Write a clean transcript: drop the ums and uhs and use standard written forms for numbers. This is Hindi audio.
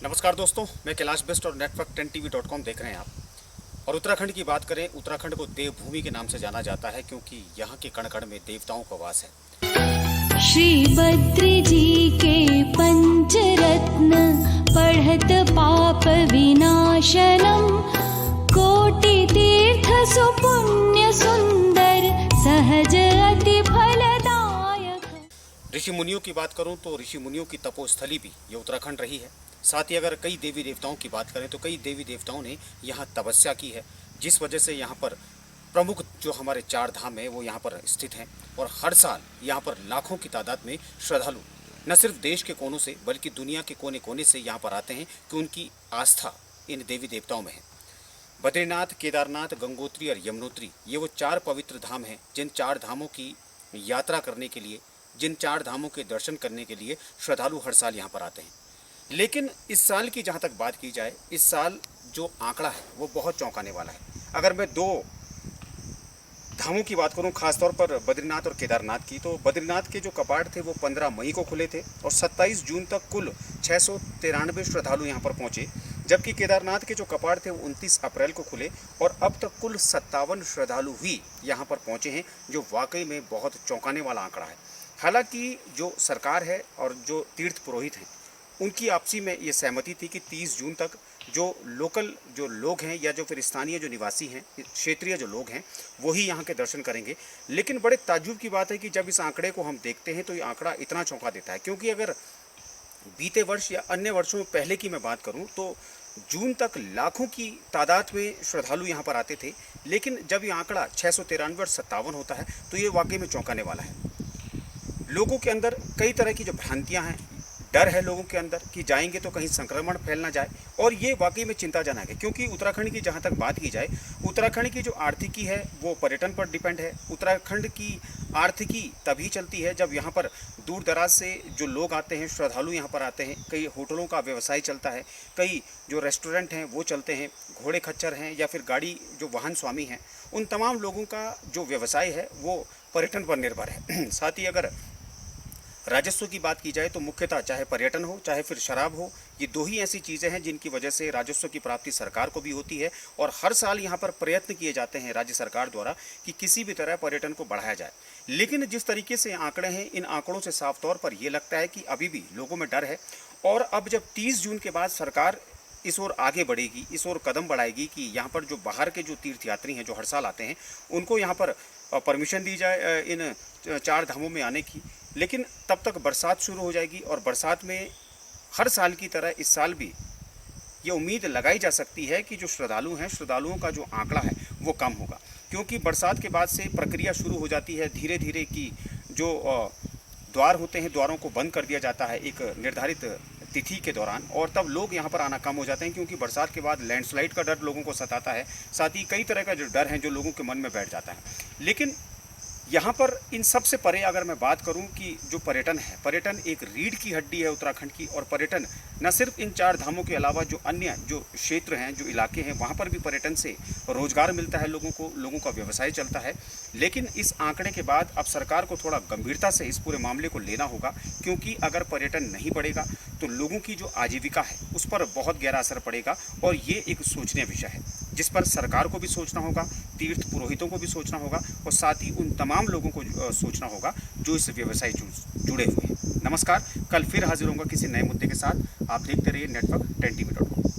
नमस्कार दोस्तों, मैं कैलाश बेस्ट और नेटवर्क 10tv.com देख रहे हैं आप। और उत्तराखंड की बात करें, उत्तराखंड को देवभूमि के नाम से जाना जाता है क्योंकि यहाँ के कण कण में देवताओं का वास है। श्री बद्री जी के पंचरत्न पढ़त पाप विनाशनम, कोटि तीर्थ सुपुण्य सुंदर सहज अति फलदायक। ऋषि मुनियों की बात करूं तो ऋषि मुनियों की तपोस्थली भी ये उत्तराखंड रही है। साथ ही अगर कई देवी देवताओं की बात करें तो कई देवी देवताओं ने यहाँ तपस्या की है, जिस वजह से यहाँ पर प्रमुख जो हमारे 4 धाम है वो यहाँ पर स्थित हैं। और हर साल यहाँ पर लाखों की तादाद में श्रद्धालु न सिर्फ देश के कोनों से बल्कि दुनिया के कोने कोने से यहाँ पर आते हैं कि उनकी आस्था इन देवी देवताओं में है। बद्रीनाथ, केदारनाथ, गंगोत्री और यमुनोत्री ये वो 4 पवित्र धाम हैं जिन 4 धामों की यात्रा करने के लिए, जिन 4 धामों के दर्शन करने के लिए श्रद्धालु हर साल यहाँ पर आते हैं। लेकिन इस साल की जहाँ तक बात की जाए, इस साल जो आंकड़ा है वो बहुत चौंकाने वाला है। अगर मैं 2 धामों की बात करूं, खासतौर पर बद्रीनाथ और केदारनाथ की, तो बद्रीनाथ के जो कपाट थे वो 15 मई को खुले थे और 27 जून तक कुल 693 श्रद्धालु यहाँ पर पहुँचे। जबकि केदारनाथ के जो कपाट थे वो 29 अप्रैल को खुले और अब तक कुल 57 श्रद्धालु ही यहाँ पर पहुँचे हैं, जो वाकई में बहुत चौंकाने वाला आंकड़ा है। हालांकि जो सरकार है और जो तीर्थ पुरोहित हैं उनकी आपसी में ये सहमति थी कि 30 जून तक जो लोकल जो लोग हैं या जो फिर स्थानीय जो निवासी हैं, क्षेत्रीय जो लोग हैं, वही यहाँ के दर्शन करेंगे। लेकिन बड़े ताज्जुब की बात है कि जब इस आंकड़े को हम देखते हैं तो ये आंकड़ा इतना चौंका देता है, क्योंकि अगर बीते वर्ष या अन्य वर्षों में पहले की मैं बात करूँ तो जून तक लाखों की तादाद में श्रद्धालु यहाँ पर आते थे। लेकिन जब ये आंकड़ा 693 और 57 होता है तो ये वाकई में चौंकाने वाला है। लोगों के अंदर कई तरह की जो भ्रांतियाँ हैं, डर है लोगों के अंदर कि जाएंगे तो कहीं संक्रमण फैल ना जाए, और ये वाकई में चिंताजनक है। क्योंकि उत्तराखंड की जहाँ तक बात की जाए, उत्तराखंड की जो आर्थिकी है वो पर्यटन पर डिपेंड है। उत्तराखंड की आर्थिकी तभी चलती है जब यहाँ पर दूर दराज से जो लोग आते हैं, श्रद्धालु यहाँ पर आते हैं। कई होटलों का व्यवसाय चलता है, कई जो रेस्टोरेंट हैं वो चलते हैं, घोड़े खच्चर हैं या फिर गाड़ी जो वाहन स्वामी हैं, उन तमाम लोगों का जो व्यवसाय है वो पर्यटन पर निर्भर है। साथ ही अगर राजस्व की बात की जाए तो मुख्यतः चाहे पर्यटन हो चाहे फिर शराब हो, ये 2 ही ऐसी चीज़ें हैं जिनकी वजह से राजस्व की प्राप्ति सरकार को भी होती है। और हर साल यहाँ पर प्रयत्न किए जाते हैं राज्य सरकार द्वारा कि किसी भी तरह पर्यटन को बढ़ाया जाए। लेकिन जिस तरीके से आंकड़े हैं, इन आंकड़ों से साफ तौर पर ये लगता है कि अभी भी लोगों में डर है। और अब जब 30 जून के बाद सरकार इस ओर आगे बढ़ेगी, इस ओर कदम बढ़ाएगी कि यहाँ पर जो बाहर के जो तीर्थयात्री हैं जो हर साल आते हैं उनको यहाँ पर परमिशन दी जाए इन 4 धामों में आने की। लेकिन तब तक बरसात शुरू हो जाएगी और बरसात में हर साल की तरह इस साल भी ये उम्मीद लगाई जा सकती है कि जो श्रद्धालु हैं, श्रद्धालुओं का जो आंकड़ा है वो कम होगा। क्योंकि बरसात के बाद से प्रक्रिया शुरू हो जाती है धीरे धीरे कि जो द्वार होते हैं, द्वारों को बंद कर दिया जाता है एक निर्धारित तिथि के दौरान, और तब लोग यहाँ पर आना कम हो जाते हैं। क्योंकि बरसात के बाद लैंडस्लाइड का डर लोगों को सताता है, साथ ही कई तरह का जो डर है जो लोगों के मन में बैठ जाता है। लेकिन यहाँ पर इन सब से परे अगर मैं बात करूँ कि जो पर्यटन है, पर्यटन एक रीढ़ की हड्डी है उत्तराखंड की। और पर्यटन न सिर्फ इन 4 धामों के अलावा जो अन्य जो क्षेत्र हैं, जो इलाके हैं, वहाँ पर भी पर्यटन से रोजगार मिलता है लोगों को, लोगों का व्यवसाय चलता है। लेकिन इस आंकड़े के बाद अब सरकार को थोड़ा गंभीरता से इस पूरे मामले को लेना होगा, क्योंकि अगर पर्यटन नहीं बढ़ेगा तो लोगों की जो आजीविका है उस पर बहुत गहरा असर पड़ेगा। और ये एक सोचनीय विषय है जिस पर सरकार को भी सोचना होगा, तीर्थ पुरोहितों को भी सोचना होगा और साथ ही उन तमाम लोगों को सोचना होगा जो इस व्यवसाय जुड़े हुए हैं। नमस्कार, कल फिर हाजिर होऊंगा किसी नए मुद्दे के साथ। आप देखते रहिए नेटवर्क 10tv.com।